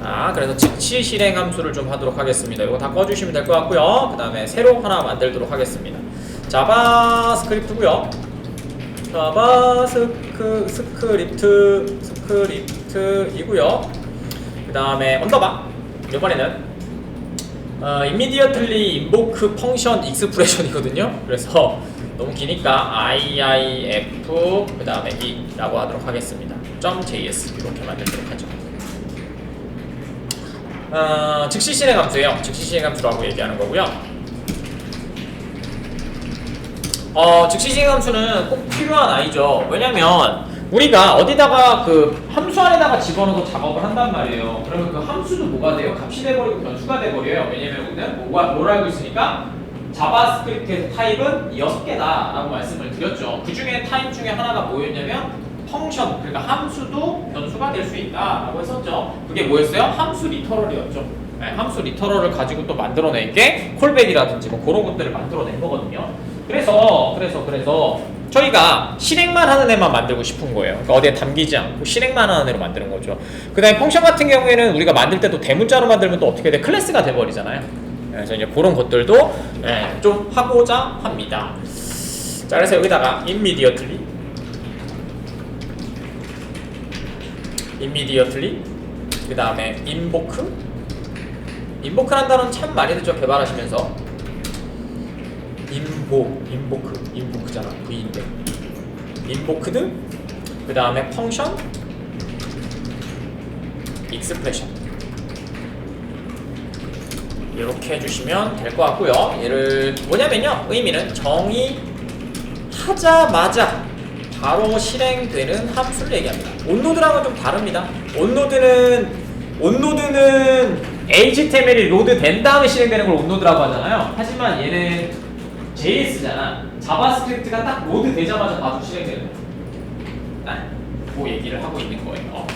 자, 그래서 즉시 실행 함수를 좀 하도록 하겠습니다. 이거 다 꺼주시면 될 것 같고요. 그 다음에 새로 하나 만들도록 하겠습니다. 자바스크립트고요. 스크립트이고요. 그 다음에 언더바. 이번에는 immediately invoke function expression이거든요. 그래서 너무 기니까 IIF 그 다음에 E라고 하도록 하겠습니다. .js 이렇게 만들도록 하죠. 즉시 실행 함수예요. 즉시 실행 함수라고 얘기하는 거고요. 즉시 실행 함수는 꼭 필요한 아이죠. 왜냐면 우리가 어디다가 그 함수 안에다가 집어넣어서 작업을 한단 말이에요. 그러면 그 함수도 뭐가 돼요? 값이 돼버리고 변수가 돼버려요. 왜냐면 우리는 뭘 알고 있으니까 자바스크립트에서 타입은 6개다 라고 말씀을 드렸죠. 그 중에 타입 중에 하나가 뭐였냐면 펑션, 그러니까 함수도 변수가 될 수 있다 라고 했었죠. 그게 뭐였어요? 함수 리터럴이었죠. 네, 함수 리터럴을 가지고 또 만들어낸 게 콜백이라든지 뭐 그런 것들을 만들어낸 거거든요. 그래서 저희가 실행만 하는 애만 만들고 싶은 거예요. 그러니까 어디에 담기지 않고 실행만 하는 애로 만드는 거죠. 그 다음에 펑션 같은 경우에는 우리가 만들 때도 대문자로 만들면 또 어떻게 돼? 클래스가 돼버리잖아요. 그래서 이제 그런 것들도 좀 하고자 합니다. 자, 그래서 여기다가 immediately 그 다음에 invoke라는 단어는 참 많이 듣죠. 개발하시면서 invoke잖아. V인데 invoked 그 다음에 function expression 이렇게 해주시면 될 것 같고요. 얘를 뭐냐면요, 의미는 정의하자마자 바로 실행되는 함수를 얘기합니다. 온노드랑은 좀 다릅니다. 온노드는 HTML이 로드 된 다음에 실행되는 걸 온노드라고 하잖아요. 하지만 얘는 JS잖아. 자바스크립트가 딱 로드 되자마자 바로 실행되는 거예요. 그 얘기를 하고 있는 거예요.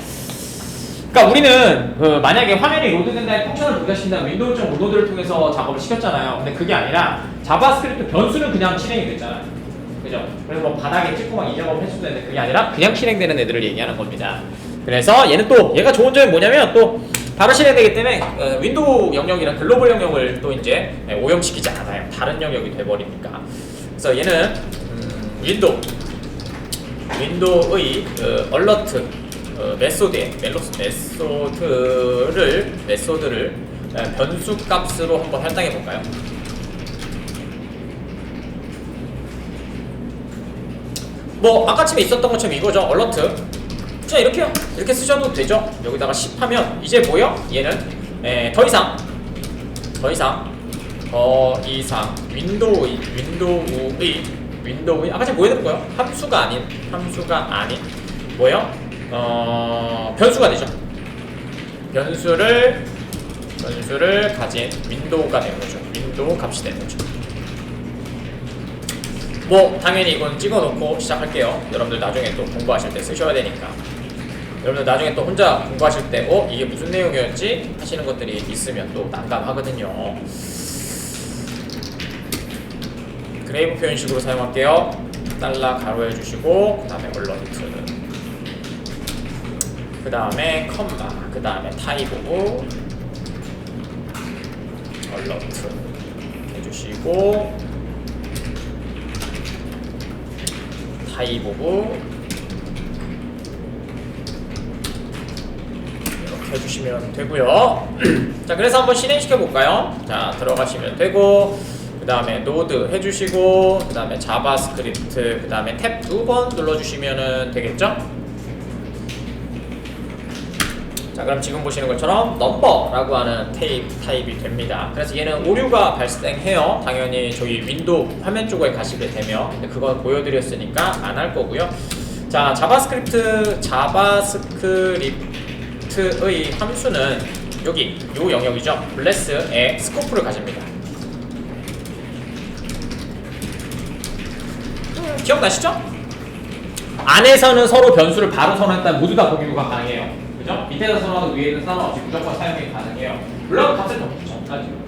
그러니까 우리는 만약에 화면이 로드된 다음에 펑션을 부여시킨다면 윈도우점 온노드를 통해서 작업을 시켰잖아요. 근데 그게 아니라 자바스크립트 변수는 그냥 실행이 됐잖아요. 그죠? 그래서 뭐 바닥에 찍고 막 이 작업을 했을 때는 그게 아니라 그냥 실행되는 애들을 얘기하는 겁니다. 그래서 얘가 좋은 점이 뭐냐면 또 바로 실행되기 때문에 윈도우 영역이랑 글로벌 영역을 또 이제 오염시키지 않아요. 다른 영역이 돼버리니까. 그래서 얘는 윈도우의 얼러트 메소드를 변수 값으로 한번 할당해 볼까요? 뭐 아까쯤에 있었던 것처럼 이거죠. 얼러트. 자, 이렇게 쓰셔도 되죠. 여기다가 10 하면 이제 뭐요? 얘는 더 이상 윈도우의 아까처럼 뭐 해야 될까요? 함수가 아닌 뭐요? 변수가 되죠. 변수를 가진 윈도우가 되는 거죠. 윈도우 값이 되는 거죠. 뭐 당연히 이건 찍어놓고 시작할게요. 여러분들 나중에 또 공부하실 때 쓰셔야 되니까. 여러분들 나중에 또 혼자 공부하실 때 이게 무슨 내용이었지? 하시는 것들이 있으면 또 난감하거든요. 그레이브 표현식으로 사용할게요. 달러 가로 해주시고 그 다음에 얼러트 그 다음에 컴마 그 다음에 타입 오브 얼러트 해주시고 타입 오브 이렇게 해주시면 되고요. 자, 그래서 한번 실행시켜 볼까요? 자, 들어가시면 되고 그 다음에 노드 해주시고 그 다음에 자바스크립트 그 다음에 탭 2번 눌러주시면 되겠죠? 자, 그럼 지금 보시는 것처럼 넘버라고 하는 타입이 됩니다. 그래서 얘는 오류가 발생해요. 당연히 저희 윈도우 화면 쪽에 가시게 되면. 근데 그건 보여드렸으니까 안 할 거고요. 자, 자바스크립트의 함수는 여기 요 영역이죠. 블레스의 스코프를 가집니다. 기억나시죠? 안에서는 서로 변수를 바로 선언했다면 모두 다 공유가 가능해요. 그죠? 밑에서 선언하고 위에서 상관없이 무조건 사용이 가능해요. 물론 값을 더 붙여.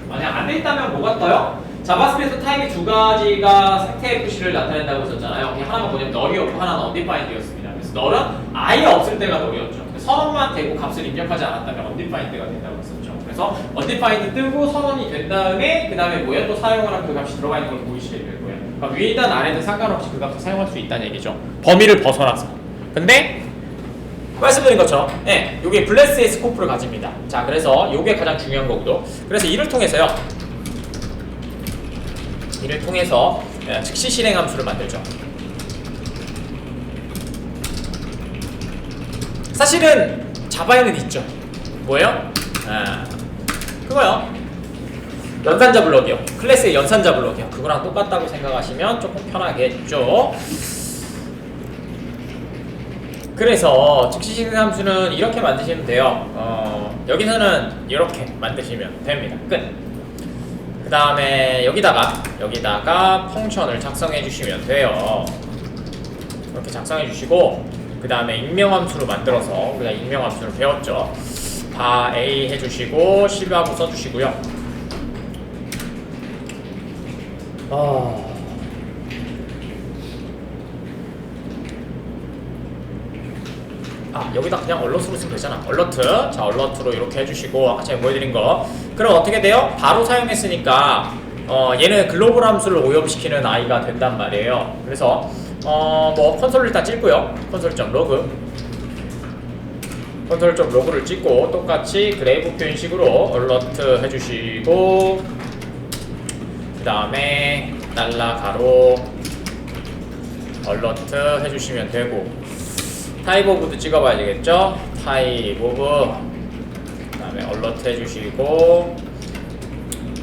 만약 안 돼 있다면 뭐가 떠요? 자바스크립트 타입이 두 가지가 상태의 표시를 나타낸다고 했었잖아요. 하나가 뭐냐면 널이었고 하나는 undefined였습니다. 그래서 널은 아예 없을 때가 널이었죠. 그래서 선언만 되고 값을 입력하지 않았다면 undefined가 된다고 했었죠. 그래서 undefined 뜨고 선언이 된 다음에 그 다음에 뭐야 또 사용을 하면 그 값이 들어가 있는 걸 보이시게 될 거예요. 그러니까 위에든 아래든 상관없이 그 값을 사용할 수 있다는 얘기죠. 범위를 벗어나서. 근데 말씀드린 것처럼 예, 요게 블레스의 스코프를 가집니다. 자, 그래서 요게 가장 중요한 거고요. 그래서 이를 통해서요. 예, 즉시 실행 함수를 만들죠. 사실은 자바에는 있죠. 뭐예요? 그거요. 연산자 블럭이요. 클래스의 연산자 블럭이요. 그거랑 똑같다고 생각하시면 조금 편하겠죠. 그래서 즉시 실행 함수는 이렇게 만드시면 돼요. 여기서는 이렇게 만드시면 됩니다. 끝. 그 다음에 여기다가 펑션을 작성해 주시면 돼요. 이렇게 작성해 주시고 그 다음에 익명함수로 만들어서 우리가 익명함수를 배웠죠. 바 A 해주시고 실바하고 써주시고요. 여기다 그냥 얼럿으로 쓰면 되잖아. 얼러트. 자, 얼러트로 이렇게 해주시고 아까 제가 보여드린 거. 그럼 어떻게 돼요? 바로 사용했으니까 얘는 글로벌 함수를 오염시키는 아이가 된단 말이에요. 그래서 뭐 컨솔을 일단 찍고요. 컨솔.로그를 찍고 똑같이 그레이브 표현식으로 얼러트 해주시고 그 다음에 날라가로 얼러트 해주시면 되고 타입 오브도 찍어봐야 되겠죠? 타입 오브 그 다음에 얼러트 해주시고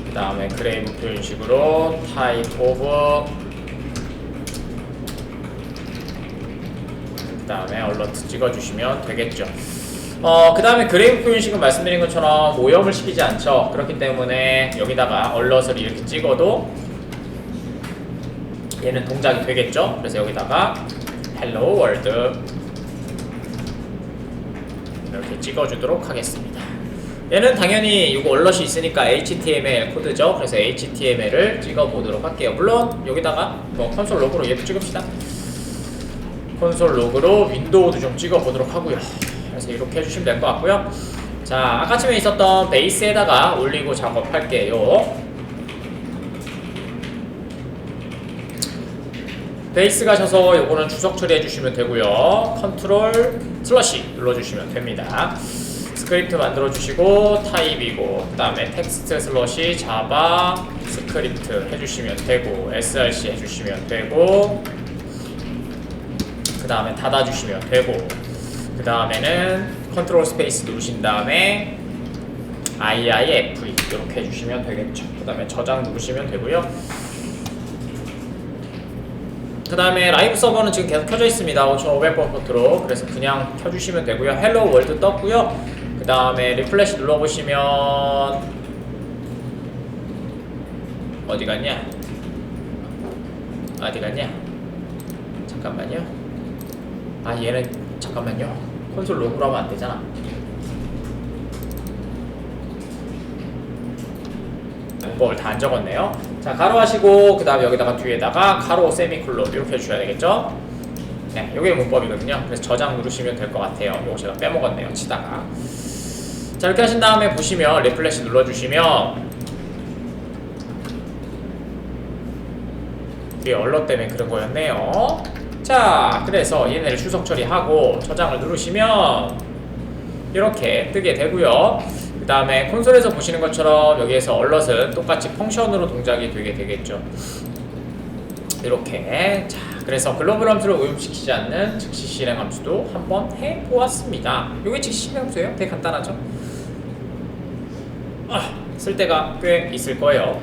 그 다음에 그레이브 표현식으로 타입 오브 그 다음에 얼러트 찍어주시면 되겠죠. 그 다음에 그레이브 표현식은 말씀드린 것처럼 오염을 시키지 않죠. 그렇기 때문에 여기다가 얼럿을 이렇게 찍어도 얘는 동작이 되겠죠. 그래서 여기다가 hello world 이렇게 찍어주도록 하겠습니다. 얘는 당연히 이거 얼럿이 있으니까 HTML 코드죠. 그래서 HTML을 찍어보도록 할게요. 물론 여기다가 뭐 콘솔 로그로 얘도 찍읍시다. 콘솔 로그로 윈도우도 좀 찍어보도록 하고요. 그래서 이렇게 해주시면 될 것 같고요. 자, 아까쯤에 있었던 베이스에다가 올리고 작업할게요. 베이스 가셔서 요거는 주석 처리해 주시면 되고요. 컨트롤 슬러시 눌러주시면 됩니다. 스크립트 만들어 주시고 타입이고 그 다음에 텍스트 슬러시 자바 스크립트 해주시면 되고 src 해주시면 되고 그 다음에 닫아주시면 되고 그 다음에는 컨트롤 스페이스 누르신 다음에 IIF 이렇게 해주시면 되겠죠. 그 다음에 저장 누르시면 되고요. 그 다음에 라이브 서버는 지금 계속 켜져 있습니다. 5500번 포트로. 그래서 그냥 켜주시면 되고요. 헬로 월드 떴고요. 그 다음에 리플래시 눌러보시면 어디 갔냐? 잠깐만요. 얘는 잠깐만요. 콘솔 로그로 하면 안 되잖아. 문법을 다 안 적었네요. 자, 가로 하시고 그 다음에 여기다가 뒤에다가 가로 세미콜론 이렇게 해주셔야 되겠죠. 네, 요게 문법이거든요. 그래서 저장 누르시면 될 것 같아요. 요거 제가 빼먹었네요, 치다가. 자, 이렇게 하신 다음에 보시면 리플래시 눌러주시면 이게 얼럿 때문에 그런 거였네요. 자, 그래서 얘네를 추석 처리하고 저장을 누르시면 이렇게 뜨게 되고요. 그 다음에 콘솔에서 보시는 것처럼 여기에서 얼럿은 똑같이 펑션으로 동작이 되게 되겠죠. 이렇게. 자, 그래서 글로벌 함수를 오염시키지 않는 즉시 실행 함수도 한번 해보았습니다. 이게 즉시 실행 함수예요. 되게 간단하죠. 쓸 데가 꽤 있을 거예요.